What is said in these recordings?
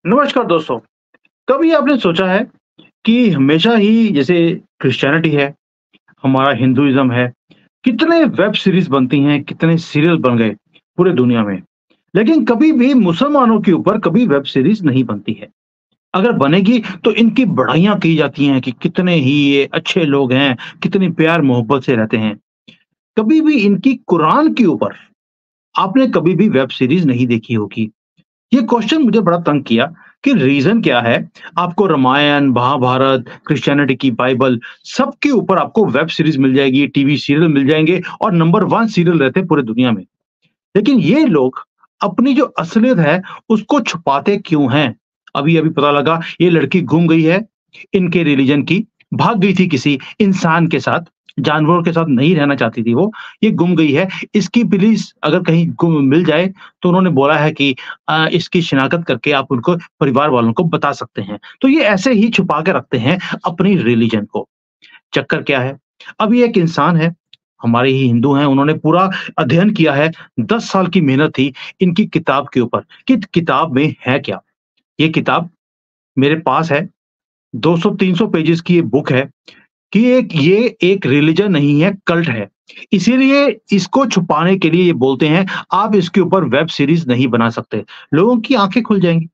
नमस्कार दोस्तों। कभी आपने सोचा है कि हमेशा ही जैसे क्रिश्चियनिटी है, हमारा हिंदुइज़्म है, कितने वेब सीरीज़ बनती हैं, कितने सीरियल बन गए पूरे दुनिया में। लेकिन कभी भी मुसलमानों के ऊपर कभी वेब सीरीज़ नहीं बनती है। अगर बनेगी तो इनकी बड़ाइयाँ की जाती हैं कि कितने ही ये अच्छे लोग हैं, कितनी प्यार मोहब्बत से रहते हैं। कभी भी इनकी कुरान के ऊपर आपने कभी भी वेब सीरीज़ नहीं देखी होगी। ये क्वेश्चन मुझे बड़ा तंग किया कि रीज़न क्या है? आपको रामायण, महाभारत, क्रिश्चियनिटी की बाइबल सबके ऊपर आपको वेब सीरीज़ मिल जाएगी, टीवी सीरियल मिल जाएँगे और नंबर 1 सीरियल रहते हैं पूरी दुनिया में। लेकिन ये लोग अपनी जो असलियत है उसको छुपाते क्यों हैं? अभी-अभी पता लगा ये लड़की गुम गई है, इनके रिलिजन की, भाग गई थी किसी इंसान के साथ, जानवरों के साथ नहीं रहना चाहती थी वो, ये गुम गई है। इसकी प्लीज़ अगर कहीं गुम मिल जाए तो उन्होंने बोला है कि इसकी शिनाख्त करके आप उनको परिवार वालों को बता सकते हैं। तो ये ऐसे ही छुपा के रखते हैं अपनी रिलिजन को। चक्कर क्या है? अभी एक इंसान है, हमारे ही हिंदू हैं, उन्होंने पूरा अध्ययन किया है, 10 साल की मेहनत थी इनकी किताब के ऊपर कि किताब में है क्या? ये किताब मेरे पास है, 200-300 पेजेज़ की ये बुक है कि ये एक रिलिजन नहीं है, कल्ट है। इसीलिए इसको छुपाने के लिए ये बोलते हैं, आप इसके ऊपर वेब सीरीज़ नहीं बना सकते। लोगों की आँखें खुल जाएँगी।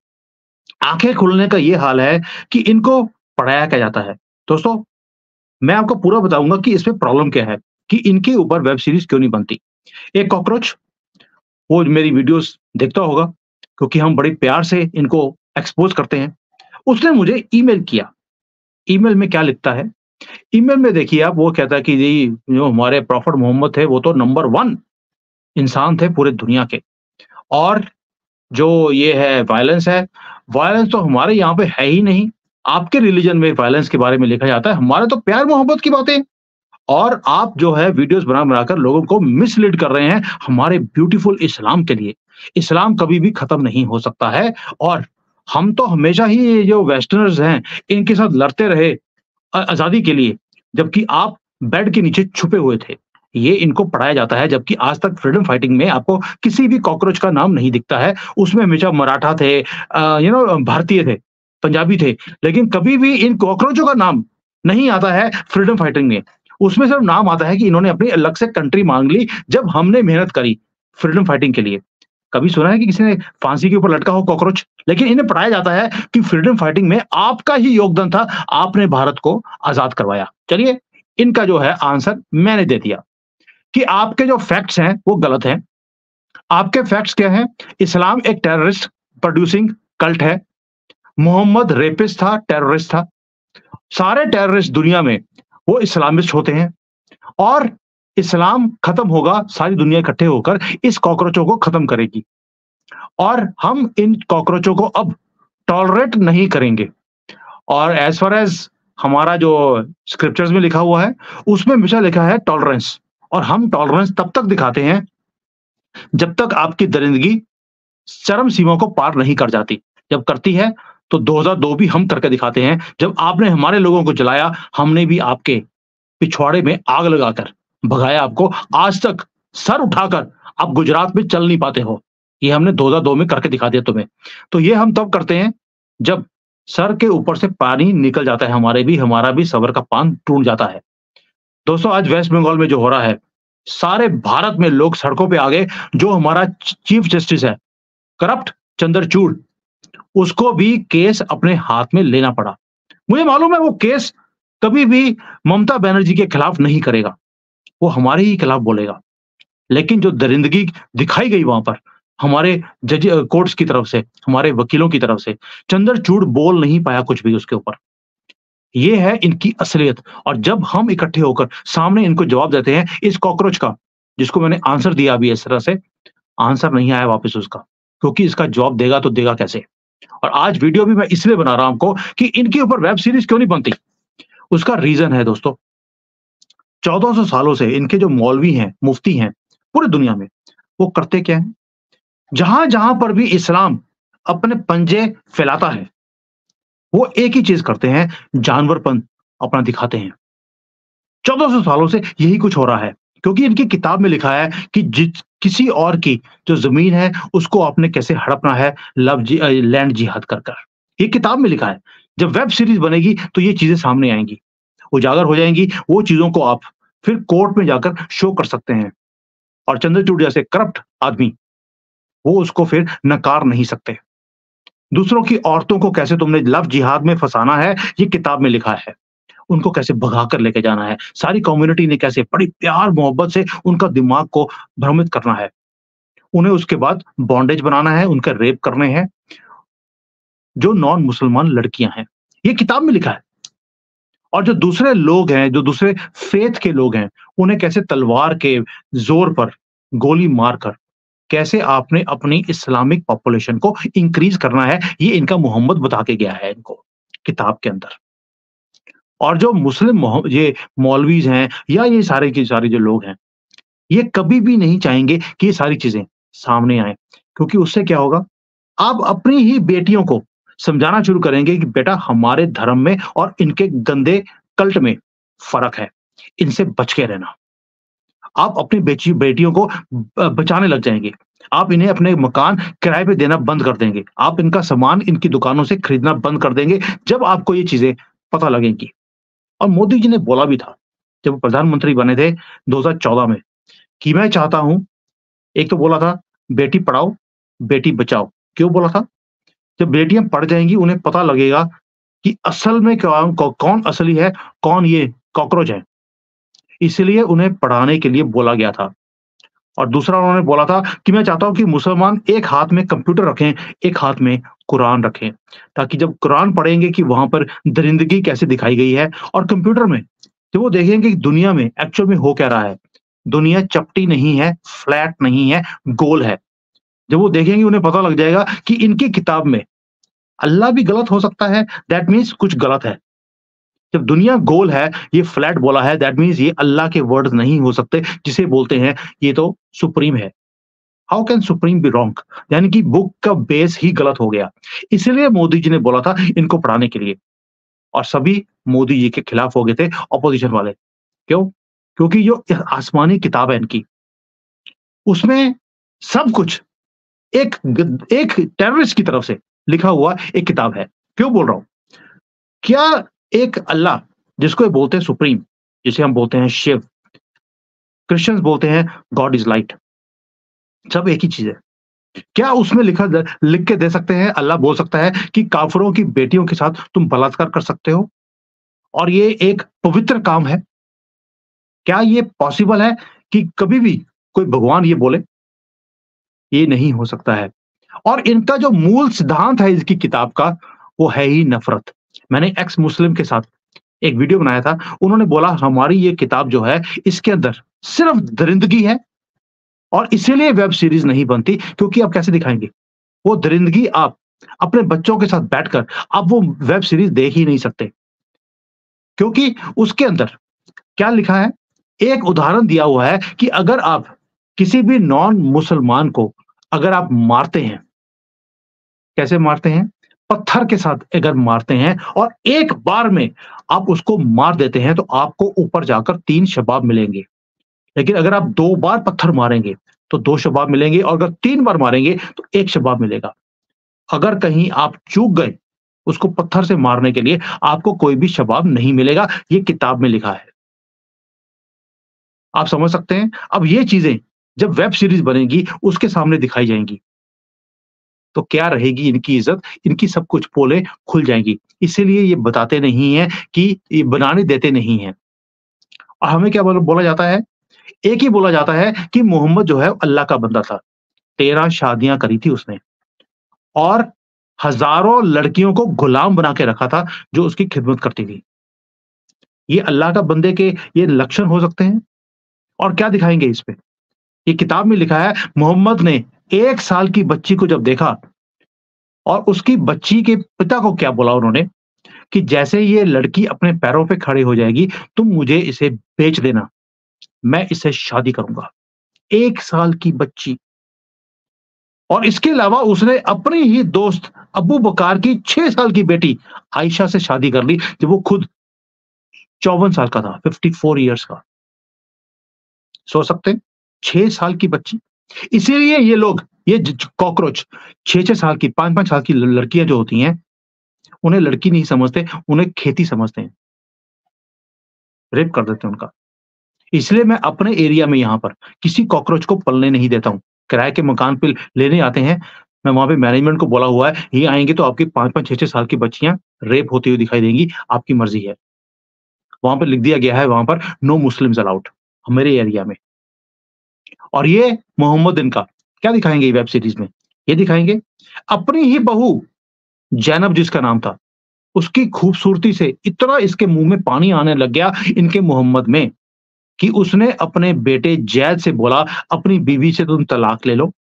आँखें खुलने का ये हाल है कि इनको पढ़ाया क्या जाता है। दोस्तों, मैं आपको पूरा बताऊँगा कि इसमें प्रॉब्लम क्या है, कि इनके ऊपर वेब सीरीज़ क्यों नहीं बनती। एक कॉकरोच, वो मेरी वीडियोज़ देखता होगा, क्योंकि हम बड़े प्यार से इनको एक्सपोज़ करते हैं। उसने मुझे ईमेल किया। ईमेल में क्या लिखता है? ईमेल में देखिए आप, वो कहता है कि जी, जो हमारे प्रॉफेट मोहम्मद थे, वो तो नंबर 1 इंसान थे पूरे दुनिया के, और जो ये है वायलेंस है, वायलेंस तो हमारे यहाँ पे है ही नहीं। आपके रिलिजन में वायलेंस के बारे में लिखा जाता है, हमारे तो प्यार मोहब्बत की बातें। और आप जो है वीडियोज़ बना-बना कर लोगों को मिसलीड कर रहे हैं हमारे ब्यूटीफुल इस्लाम के लिए। इस्लाम कभी भी खत्म नहीं हो सकता है, और हम तो हमेशा ही ये जो वेस्टर्नर्स हैं, इनके साथ लड़ते रहे आज़ादी के लिए, जबकि आप बेड के नीचे छुपे हुए थे। ये इनको पढ़ाया जाता है, जबकि आज तक फ्रीडम फाइटिंग में आपको किसी भी कॉकरोच का नाम नहीं दिखता है। उसमें हमेशा मराठा थे, भारतीय थे, पंजाबी थे, लेकिन कभी भी इन कॉकरोचों का नाम नहीं आता है फ्रीडम फाइटिंग में। उसमें सिर्फ नाम आता है कि इन्होंने अपनी अलग से कंट्री माँग ली, जब हमने मेहनत करी फ्रीडम फाइटिंग के लिए। कभी सुना है कि किसी ने फांसी के ऊपर लटका हो कॉकरोच? लेकिन इन्हें पढ़ाया जाता है कि फ्रीडम फाइटिंग में आपका ही योगदान था, आपने भारत को आज़ाद करवाया। चलिए, इनका जो है आंसर मैंने दे दिया कि आपके जो फैक्ट्स हैं, वो गलत हैं। आपके फैक्ट्स क्या हैं? इस्लाम एक टेररिस्ट प्रोड्यूसिंग कल्ट है। मोहम्मद रेपिस्ट था, टेररिस्ट था। सारे टेररिस्ट दुनिया में वो इस्लामिस्ट होते हैं, और इस्लाम खत्म होगा, सारी दुनिया इकट्ठे होकर इस कॉकरोचों को खत्म करेगी, और हम इन कॉकरोचों को अब टॉलरेट नहीं करेंगे। और एज़ फार एज़ हमारा जो स्क्रिप्चर्स में लिखा हुआ है, उसमें हमेशा लिखा है टॉलरेंस, और हम टॉलरेंस तब तक दिखाते हैं, जब तक आपकी दरिंदगी चरम सीमा को पार नहीं कर जाती। जब करती है, तो 2002 भी हम करके दिखाते हैं। जब आपने हमारे लोगों को जलाया, हमने भी आपके पिछवाड़े में आग लगाकर भगाया आपको। आज तक सर उठाकर आप गुजरात में चल नहीं पाते हो। ये हमने 2002 में करके दिखा दिया तुम्हें। तो ये हम तब करते हैं, जब सर के ऊपर से पानी निकल जाता है, हमारा भी सबर का बाँध टूट जाता है। दोस्तों, आज वेस्ट बंगाल में जो हो रहा है, सारे भारत में लोग सड़कों पे आ गए। जो हमारा चीफ जस्टिस है, करप्ट चंद्रचूड़, उसको भी केस अपने हाथ में लेना पड़ा। मुझे मालूम है वो केस कभी भी ममता बनर्जी के खिलाफ नहीं करेगा, वो हमारे ही खिलाफ बोलेगा। लेकिन जो दरिंदगी दिखाई गई वहाँ पर, हमारे कोर्ट्स की तरफ से, हमारे वकीलों की तरफ से, चंद्रचूड़ बोल नहीं पाया कुछ भी उसके ऊपर। ये है इनकी असलियत, और जब हम इकट्ठे होकर सामने इनको जवाब देते हैं, इस कॉकरोच का, जिसको मैंने आंसर दिया अभी इस तरह से, आंसर नहीं आया वापस उसका, क्योंकि इसका जवाब देगा तो देगा कैसे? और आज वीडियो भी मैं इसलिए बना रहा हूँ आपको कि इनके ऊपर वेब सीरीज़ क्यों नहीं बनती? उसका रीज़न है दोस्तों, 1400 सालों से इनके जो मौलवी हैं, मुफ्ती हैं, पूरी दुनिया में, वो करते क्या हैं? जहाँ-जहाँ पर भी इस्लाम अपने पंजे फैलाता है, वो एक ही चीज़ करते हैं, जानवरपन अपना दिखाते हैं। 1400 सालों से यही कुछ हो रहा है, क्योंकि इनकी किताब में लिखा है कि किसी और की जो ज़मीन है उसको आपने कैसे हड़पना है लैंड जिहाद कर कर। ये किताब में लिखा है। जब वेब सीरीज़ बनेगी तो ये चीज़ें सामने आएँगी, उजागर हो जाएँगी, वो चीज़ों को आप फिर कोर्ट में जाकर शो कर सकते हैं और चंद्रचूड़ जैसे करप्ट आदमी, वो उसको फिर नकार नहीं सकते। दूसरों की औरतों को कैसे तुमने लव जिहाद में फँसाना है, ये किताब में लिखा है। उनको कैसे भगा कर लेके जाना है, सारी कम्युनिटी ने कैसे बड़ी प्यार-मोहब्बत से उनका दिमाग को भ्रमित करना है। उन्हें उसके बाद बॉन्डेज बनाना है, उनके रेप करने हैं, जो नॉन मुसलमान लड़कियाँ हैं। ये किताब में लिखा है। और जो दूसरे लोग हैं, जो दूसरे फ़ेथ के लोग हैं, उन्हें कैसे तलवार के ज़ोर पर गोली मारकर कैसे आपने अपनी इस्लामिक पॉपुलेशन को इंक्रीज़ करना है, ये इनका मोहम्मद बता के गया है इनको, किताब के अंदर। और जो मुस्लिम ये मौलवीज़ हैं या ये सारे के सारे जो लोग हैं, ये कभी भी नहीं चाहेंगे कि ये सारी चीज़ें सामने आएँ, क्योंकि उससे क्या होगा, आप अपनी ही बेटियों को समझाना शुरू करेंगे कि बेटा हमारे धर्म में और इनके गंदे कल्ट में फ़र्क है, इनसे बच के रहना। आप अपनी बेटियों को बचाने लग जाएँगे। आप इन्हें अपने मकान किराए पे देना बंद कर देंगे। आप इनका सामान इनकी दुकानों से खरीदना बंद कर देंगे, जब आपको ये चीज़ें पता लगेंगी। और मोदी जी ने बोला भी था, जब वो प्रधानमंत्री बने थे 2014 में, कि मैं चाहता हूँ, एक तो बोला था बेटी पढ़ाओ, बेटी बचाओ। क्यों बोला था? जब बेटियाँ पढ़ जाएँगी उन्हें पता लगेगा कि असल में कौन असली है, कौन ये कॉकरोच है। इसलिए उन्हें पढ़ाने के लिए बोला गया था। और दूसरा उन्होंने बोला था कि मैं चाहता हूँ कि मुसलमान एक हाथ में कंप्यूटर रखें, एक हाथ में कुरान रखें, ताकि जब कुरान पढ़ेंगे कि वहाँ पर दरिंदगी कैसे दिखाई गई है और कंप्यूटर में, तो वो देखेंगे कि दुनिया में एक्चुअल में हो क्या रहा है। दुनिया चपटी नहीं है, फ्लैट नहीं है, गोल है। जब वो देखेंगे उन्हें पता लग जाएगा कि इनकी किताब में अल्लाह भी गलत हो सकता है, दैट मीन्स कुछ गलत है। जब दुनिया गोल है, ये फ्लैट बोला है, दैट मीन्स ये अल्लाह के वर्ड्स नहीं हो सकते, जिसे बोलते हैं ये तो सुप्रीम है। How can supreme be wrong? यानी कि बुक का बेस ही गलत हो गया। इसलिए मोदी जी ने बोला था इनको पढ़ाने के लिए, और सभी मोदी जी के खिलाफ हो गए थे अपोजिशन वाले। क्यों? क्योंकि जो आसमानी किताब है इनकी, उसमें सब कुछ एक टेररिस्ट की तरफ से लिखा हुआ एक किताब है। क्यों बोल रहा हूँ? क्या एक अल्लाह, जिसको ये बोलते हैं सुप्रीम, जिसे हम बोलते हैं शिव, क्रिश्चियंस बोलते हैं गॉड इज़ लाइट, सब एक ही चीज़ है। क्या उसमें लिख के दे सकते हैं, अल्लाह बोल सकता है कि काफ़िरों की बेटियों के साथ तुम बलात्कार कर सकते हो और ये एक पवित्र काम है? क्या ये पॉसिबल है कि कभी भी कोई भगवान ये बोले? ये नहीं हो सकता है। और इनका जो मूल सिद्धांत है इसकी किताब का, वो है ही नफ़रत। मैंने एक्स मुस्लिम के साथ एक वीडियो बनाया था, उन्होंने बोला हमारी ये किताब जो है, इसके अंदर सिर्फ़ दरिंदगी है और इसीलिए वेब सीरीज़ नहीं बनती, क्योंकि आप कैसे दिखाएँगे? वो दरिंदगी आप अपने बच्चों के साथ बैठकर आप वो वेब सीरीज़ देख ही नहीं सकते। क्योंकि उसके अंदर क्या लिखा है? एक उदाहरण दिया हुआ है कि अगर आप किसी भी नॉन मुसलमान को अगर आप मारते हैं, कैसे मारते हैं? पत्थर के साथ अगर मारते हैं और एक बार में आप उसको मार देते हैं, तो आपको ऊपर जाकर 3 शबाब मिलेंगे। लेकिन अगर आप 2 बार पत्थर मारेंगे, तो 2 शबाब मिलेंगे और अगर 3 बार मारेंगे, तो 1 शबाब मिलेगा। अगर कहीं आप चूक गए, उसको पत्थर से मारने के लिए, आपको कोई भी शबाब नहीं मिलेगा, ये किताब में लिखा है। आप समझ सकते हैं? अब ये चीज़ें जब वेब सीरीज़ बनेगी, उसके सामने दिखाई जाएँगी, तो क्या रहेगी इनकी इज़्ज़त? इनकी सब कुछ पोलें खुल जाएँगी। इसीलिए ये बताते नहीं हैं कि ये बनाने देते नहीं हैं। और हमें क्या बोला जाता है? एक ही बोला जाता है कि मोहम्मद जो है अल्लाह का बंदा था। 13 शादियाँ करी थी उसने और हज़ारों लड़कियों को गुलाम बना के रखा था, जो उसकी खिदमत करती थी। ये अल्लाह का बंदे के ये लक्षण हो सकते हैं? और क्या दिखाएँगे इस पे? ये किताब में लिखा है मोहम्मद ने 1 साल की बच्ची को जब देखा और उसकी बच्ची के पिता को क्या बोला उन्होंने कि जैसे ये लड़की अपने पैरों पे खड़ी हो जाएगी, तुम मुझे इसे बेच देना, मैं इससे शादी करूँगा। 1 साल की बच्ची। और इसके अलावा उसने अपनी ही दोस्त अबू बकर की 6 साल की बेटी आयशा से शादी कर ली, जब वो खुद 54 साल का था, 54 इयर्स का। सोच सकते हैं? 6 साल की बच्ची। इसीलिए ये लोग, ये कॉकरोच 6-6 साल की, 5-5 साल की लड़कियां जो होती हैं, उन्हें लड़की नहीं समझते, उन्हें खेती समझते हैं, रेप कर देते हैं उनका। इसलिए मैं अपने एरिया में यहाँ पर किसी कॉकरोच को पलने नहीं देता हूँ। किराए के मकान पे लेने आते हैं, मैं वहाँ पे मैनेजमेंट को बोला हुआ है, ये आएँगे तो आपकी 5-5 6-6 साल की बच्चियाँ रेप होती हुई दिखाई देंगी, आपकी मर्ज़ी है। वहाँ पे लिख दिया गया है वहाँ पर नो मुस्लिम्स अलाउड मेरे एरिया में। और ये मोहम्मद इनका क्या दिखाएँगे ये वेब सीरीज़ में? ये दिखाएँगे अपनी ही बहू ज़ैनब जिसका नाम था, उसकी खूबसूरती से इतना इसके मुँह में पानी आने लग गया इनके मोहम्मद में कि उसने अपने बेटे ज़ैद से बोला, अपनी बीवी से तुम तलाक ले लो।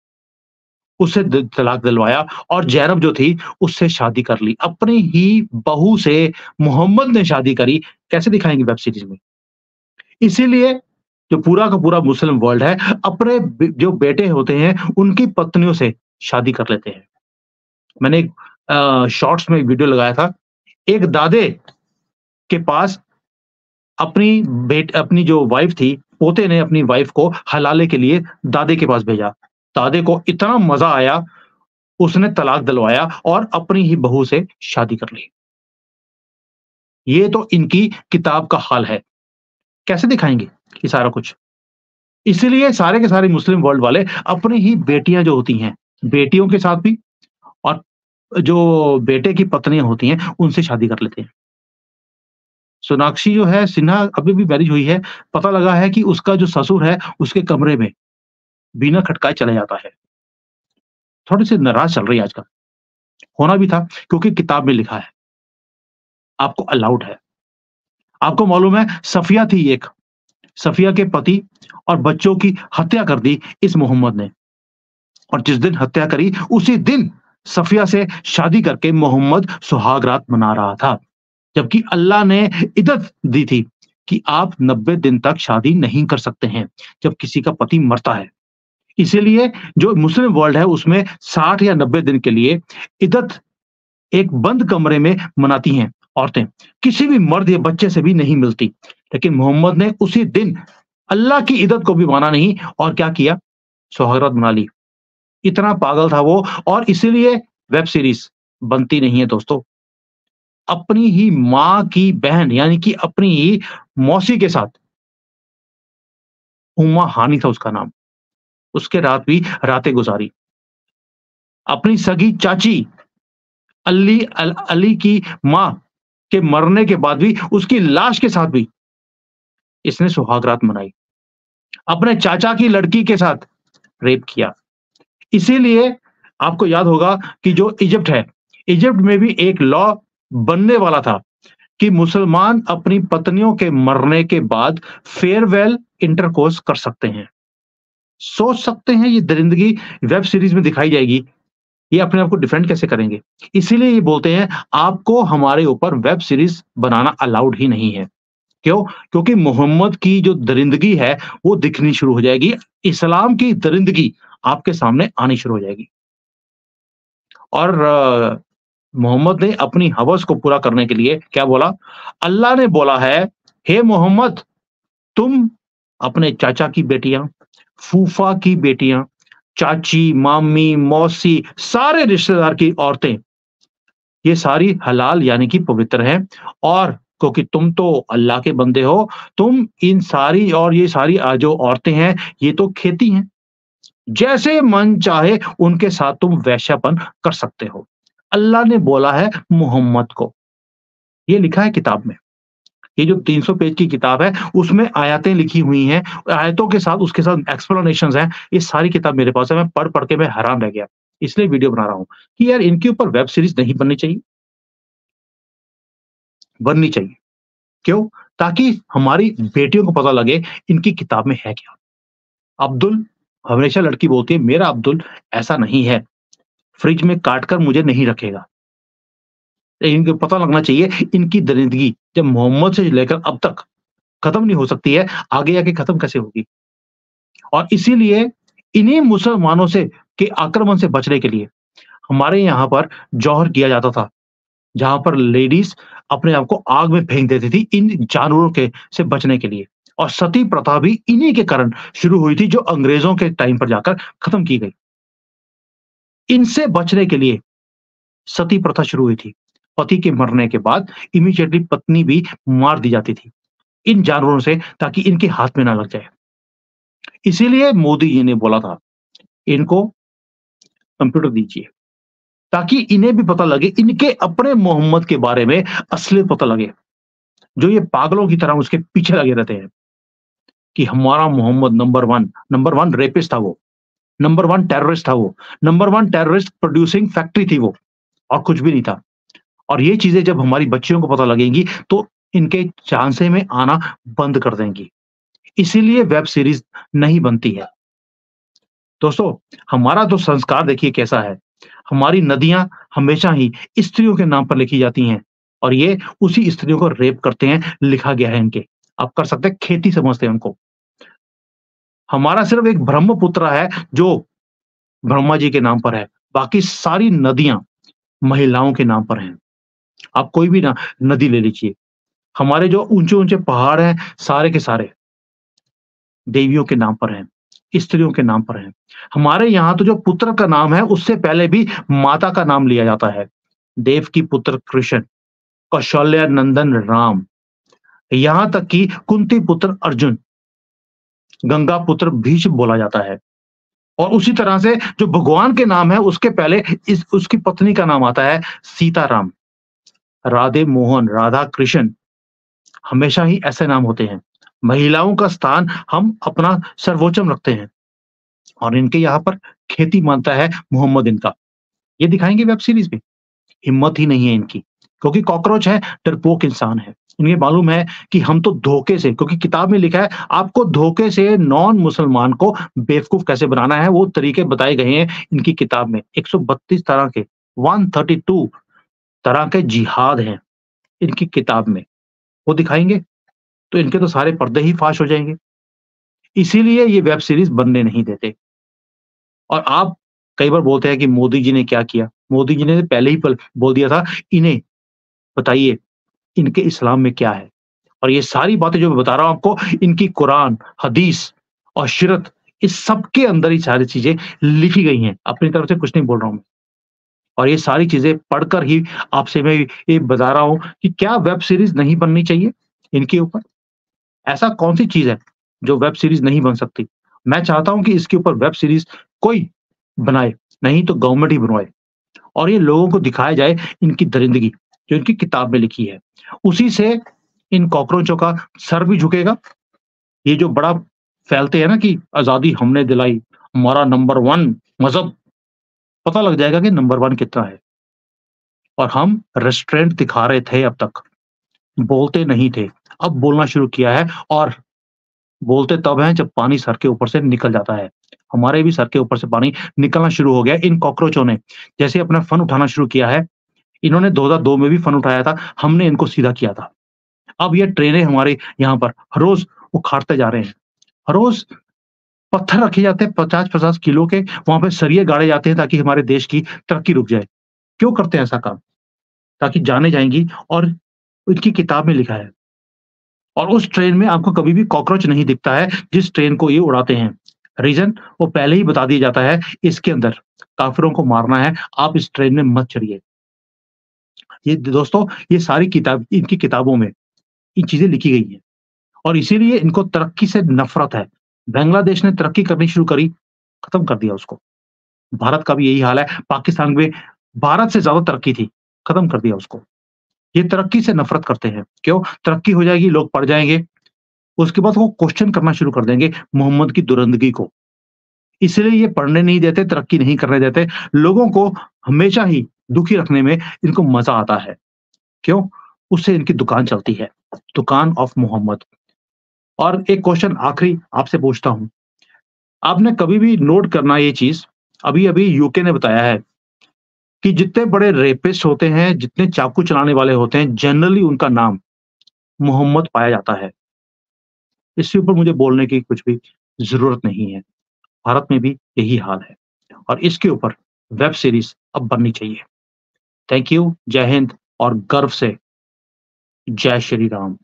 उससे द तलाक दिलवाया और ज़ैनब जो थी उससे शादी कर ली। अपनी ही बहू से मोहम्मद ने शादी करी, कैसे दिखाएँगे वेब सीरीज़ में? इसीलिए जो पूरा का पूरा मुस्लिम वर्ल्ड है, अपने जो बेटे होते हैं, उनकी पत्नियों से शादी कर लेते हैं। मैंने एक शॉर्ट्स में एक वीडियो लगाया था, एक दादे के पास अपनी जो वाइफ़ थी, पोते ने अपनी वाइफ़ को हलाले के लिए दादे के पास भेजा। दादे को इतना मज़ा आया, उसने तलाक दिलवाया और अपनी ही बहू से शादी कर ली। ये तो इनकी किताब का हाल है। कैसे दिखाएँगे ये सारा कुछ? इसीलिए सारे के सारे मुस्लिम वर्ल्ड वाले अपनी ही बेटियाँ जो होती हैं, बेटियों के साथ भी और जो बेटे की पत्नियाँ होती हैं, उनसे शादी कर लेते हैं। सोनाक्षी जो है सिन्हा अभी भी मैरिज हुई है, पता लगा है कि उसका जो ससुर है, उसके कमरे में बिना खटकाए चला जाता है। थोड़ी-सी नाराज़ चल रही है आजकल। होना भी था क्योंकि किताब में लिखा है, आपको अलाउड है। आपको मालूम है सफ़िया थी एक, सफ़िया के पति और बच्चों की हत्या कर दी इस मोहम्मद ने और जिस दिन हत्या करी, उसी दिन सफ़िया से शादी करके मोहम्मद सुहागरात मना रहा था। जबकि अल्लाह ने इद्दत दी थी कि आप 90 दिन तक शादी नहीं कर सकते हैं, जब किसी का पति मरता है। इसीलिए जो मुस्लिम वर्ल्ड है उसमें 60 या 90 दिन के लिए इद्दत एक बंद कमरे में मनाती हैं औरतें। किसी भी मर्द या बच्चे से भी नहीं मिलती। लेकिन मोहम्मद ने उसी दिन अल्लाह की इद्दत को भी माना नहीं और क्या किया? सुहागरात मना ली। इतना पागल था वो और इसीलिए वेब सीरीज़ बनती नहीं है दोस्तों। अपनी ही माँ की बहन यानी कि अपनी ही मौसी के साथ, उम्मा हानी था उसका नाम, उसके रात भी रातें गुज़ारी। अपनी सगी चाची अली की माँ के मरने के बाद भी उसकी लाश के साथ भी इसने सुहागरात मनाई। अपने चाचा की लड़की के साथ रेप किया। इसीलिए आपको याद होगा कि जो इजिप्ट है, इजिप्ट में भी एक लॉ बनने वाला था कि मुसलमान अपनी पत्नियों के मरने के बाद फेयरवेल इंटरकोर्स कर सकते हैं। सोच सकते हैं ये दरिंदगी वेब सीरीज़ में दिखाई जाएगी, ये अपने आप को डिफेंड कैसे करेंगे? इसीलिए ये बोलते हैं आपको हमारे ऊपर वेब सीरीज़ बनाना अलाउड ही नहीं है। क्यों? क्योंकि मोहम्मद की जो दरिंदगी है, वो दिखनी शुरू हो जाएगी। इस्लाम की दरिंदगी आपके सामने आनी शुरू हो जाएगी। और मोहम्मद ने अपनी हवस को पूरा करने के लिए क्या बोला? अल्लाह ने बोला है, हे मोहम्मद तुम अपने चाचा की बेटियाँ, फूफा की बेटियाँ, चाची, मामी, मौसी सारे रिश्तेदार की औरतें, ये सारी हलाल यानी कि पवित्र हैं और क्योंकि तुम तो अल्लाह के बंदे हो, तुम इन सारी और ये सारी जो औरतें हैं, ये तो खेती हैं। जैसे मन चाहे उनके साथ तुम वेश्यापन कर सकते हो। अल्लाह ने बोला है मोहम्मद को, ये लिखा है किताब में। ये जो 300 पेज की किताब है, उसमें आयतें लिखी हुई हैं, आयतों के साथ उसके साथ एक्सप्लेनेशंस हैं। ये सारी किताब मेरे पास है, मैं पढ़-पढ़ के मैं हैरान रह गया। इसलिए वीडियो बना रहा हूँ कि यार इनके ऊपर वेब सीरीज़ नहीं बननी चाहिए, बननी चाहिए। क्यों? ताकि हमारी बेटियों को पता लगे इनकी किताब में है क्या। अब्दुल हमेशा लड़की बोलती है मेरा अब्दुल ऐसा नहीं है, फ्रिज में काट कर मुझे नहीं रखेगा। इनको पता लगना चाहिए इनकी दरिंदगी जब मोहम्मद से लेकर अब तक खत्म नहीं हो सकती है, आगे जाके खत्म कैसे होगी? और इसीलिए इन्हीं मुसलमानों से के आक्रमण से बचने के लिए हमारे यहाँ पर जौहर किया जाता था, जहाँ पर लेडीज़ अपने आप को आग में फेंक देती थी इन जानवरों के से बचने के लिए। और सती प्रथा भी इन्हीं के कारण शुरू हुई थी, जो अंग्रेजों के टाइम पर जाकर खत्म की गई। इनसे बचने के लिए सती प्रथा शुरू हुई थी। पति के मरने के बाद इमीडिएटली पत्नी भी मार दी जाती थी इन जानवरों से, ताकि इनके हाथ में ना लग जाए। इसीलिए मोदी जी ने बोला था, इनको कंप्यूटर दीजिए, ताकि इन्हें भी पता लगे, इनके अपने मोहम्मद के बारे में असलियत पता लगे, जो ये पागलों की तरह उसके पीछे लगे रहते हैं कि हमारा मोहम्मद नंबर 1 रेपिस्ट था वो, नंबर 1 टेररिस्ट था वो, नंबर 1 टेररिस्ट प्रोड्यूसिंग फैक्ट्री थी वो, और कुछ भी नहीं था। और ये चीज़ें जब हमारी बच्चियों को पता लगेंगी, तो इनके झांसे में आना बंद कर देंगी। इसीलिए वेब सीरीज़ नहीं बनती है। दोस्तों, हमारा तो संस्कार देखिए कैसा है। हमारी नदियाँ हमेशा ही स्त्रियों के नाम पर लिखी जाती हैं, और ये उसी स्त्रियों को रेप करते हैं, लिखा गया है इनके। आप कर सकते हैं, खेती समझते हैं उनको। हमारा सिर्फ़ एक ब्रह्मपुत्र है, जो ब्रह्मा जी के नाम पर है। बाकी सारी नदियाँ महिलाओं के नाम पर हैं। आप कोई भी ना नदी ले लीजिए। हमारे जो ऊँचे-ऊँचे पहाड़ हैं, सारे के सारे देवियों के नाम पर हैं, स्त्रियों के नाम पर हैं। हमारे यहाँ तो जो पुत्र का नाम है, उससे पहले भी माता का नाम लिया जाता है। देवकी पुत्र कृष्ण, कौशल्या नंदन राम, यहाँ तक कि कुंती पुत्र अर्जुन, गंगा पुत्र भीष्म बोला जाता है। और उसी तरह से जो भगवान के नाम है, उसके पहले इस उसकी पत्नी का नाम आता है सीताराम, राधे मोहन, राधा कृष्ण, हमेशा ही ऐसे नाम होते हैं। महिलाओं का स्थान हम अपना सर्वोच्चम रखते हैं, और इनके यहाँ पर खेती मानता है मोहम्मद इनका। ये दिखाएँगे वेब सीरीज़ में। हिम्मत ही नहीं है इनकी, क्योंकि कॉकरोच है, डरपोक इंसान है। इन्हें मालूम है कि हम तो धोखे से, क्योंकि किताब में लिखा है आपको धोखे से नॉन मुसलमान को बेवकूफ़ कैसे बनाना है, वो तरीके बताए गए हैं इनकी किताब में। 132 तरह के 132 तरह के जिहाद हैं इनकी किताब में। वो दिखाएँगे, तो इनके तो सारे पर्दे ही फ़ाश हो जाएँगे। इसीलिए ये वेब सीरीज़ बनने नहीं देते। और आप कई बार बोलते हैं कि मोदी जी ने क्या किया? मोदी जी ने पहले ही पल बोल दिया था, इन्हें बताइए इनके इस्लाम में क्या है? और ये सारी बातें जो मैं बता रहा हूँ आपको, इनकी कुरान, हदीस और सीरत, इस सब के अंदर ही सारी चीज़ें लिखी गई हैं। अपनी तरफ से कुछ नहीं बोल रहा हूँ मैं। और ये सारी चीज़ें पढ़कर ही आपसे मैं ये बता रहा हूँ कि क्या वेब सीरीज़ नहीं बननी चाहिए इनके ऊपर? ऐसा कौन-सी चीज़ है जो वेब सीरीज़ नहीं बन सकती? मैं चाहता हूँ कि इसके ऊपर वेब सीरीज़ कोई बनाए, नहीं तो गवर्नमेंट ही बनवाए, और ये लोगों को दिखाया जाए इनकी दरिंदगी, जो इनकी किताब में लिखी है। उसी से इन कॉकरोचों का सर भी झुकेगा। ये जो बड़ा फैलते हैं ना कि आज़ादी हमने दिलाई, हमारा नंबर 1 मज़हब, पता लग जाएगा कि नंबर 1 कितना है। और हम रेस्ट्रेंट दिखा रहे थे अब तक, बोलते नहीं थे। अब बोलना शुरू किया है, और बोलते तब हैं जब पानी सर के ऊपर से निकल जाता है। हमारे भी सर के ऊपर से पानी निकलना शुरू हो गया है इन कॉकरोचों ने। जैसे अपना फन उठाना शुरू किया है, इन्होंने 2002 में भी फन उठाया था, हमने इनको सीधा किया था। अब ये ट्रेनें हमारे यहाँ पर हर रोज़ उखाड़ते जा रहे हैं। हर रोज़ पत्थर रखे जाते हैं 50-50 किलो के, वहाँ पे सरिये गाड़े जाते हैं ताकि हमारे देश की तरक्की रुक जाए। क्यों करते हैं ऐसा काम? ताकि जानें जाएँगी, और इनकी किताब में लिखा है। और उस ट्रेन में आपको कभी भी कॉकरोच नहीं दिखता है, जिस ट्रेन को ये उड़ाते हैं। रीज़न वो पहले ही बता दिया जाता है, इसके अंदर काफ़िरों को मारना है, आप इस ट्रेन में मत चढ़िए। ये दोस्तों, ये सारी किताब इनकी किताबों में ये चीज़ें लिखी गई हैं, और इसीलिए इनको तरक्की से नफ़रत है। बांग्लादेश ने तरक्की करनी शुरू करी, खत्म कर दिया उसको। भारत का भी यही हाल है, पाकिस्तान में भारत से ज़्यादा तरक्की थी, खत्म कर दिया उसको। ये तरक्की से नफ़रत करते हैं। क्यों? तरक्की हो जाएगी, लोग पढ़ जाएँगे, उसके बाद वो क्वेश्चन करना शुरू कर देंगे मोहम्मद की दुरंदगी को। इसलिए ये पढ़ने नहीं देते, तरक्की नहीं करने देते। लोगों को हमेशा ही दुखी रखने में इनको मज़ा आता है। क्यों? उससे इनकी दुकान चलती है, दुकान ऑफ मोहम्मद। और एक क्वेश्चन आखिरी आपसे पूछता हूँ, आपने कभी भी नोट करना ये चीज़, अभी-अभी यूके ने बताया है कि जितने बड़े रेपिस्ट होते हैं, जितने चाकू चलाने वाले होते हैं, जनरली उनका नाम मोहम्मद पाया जाता है। इसके ऊपर मुझे बोलने की कुछ भी ज़रूरत नहीं है। भारत में भी यही हाल है, और इसके ऊपर वेब सीरीज़ अब बननी चाहिए। थैंक यू, जय हिंद, और गर्व से जय श्री राम।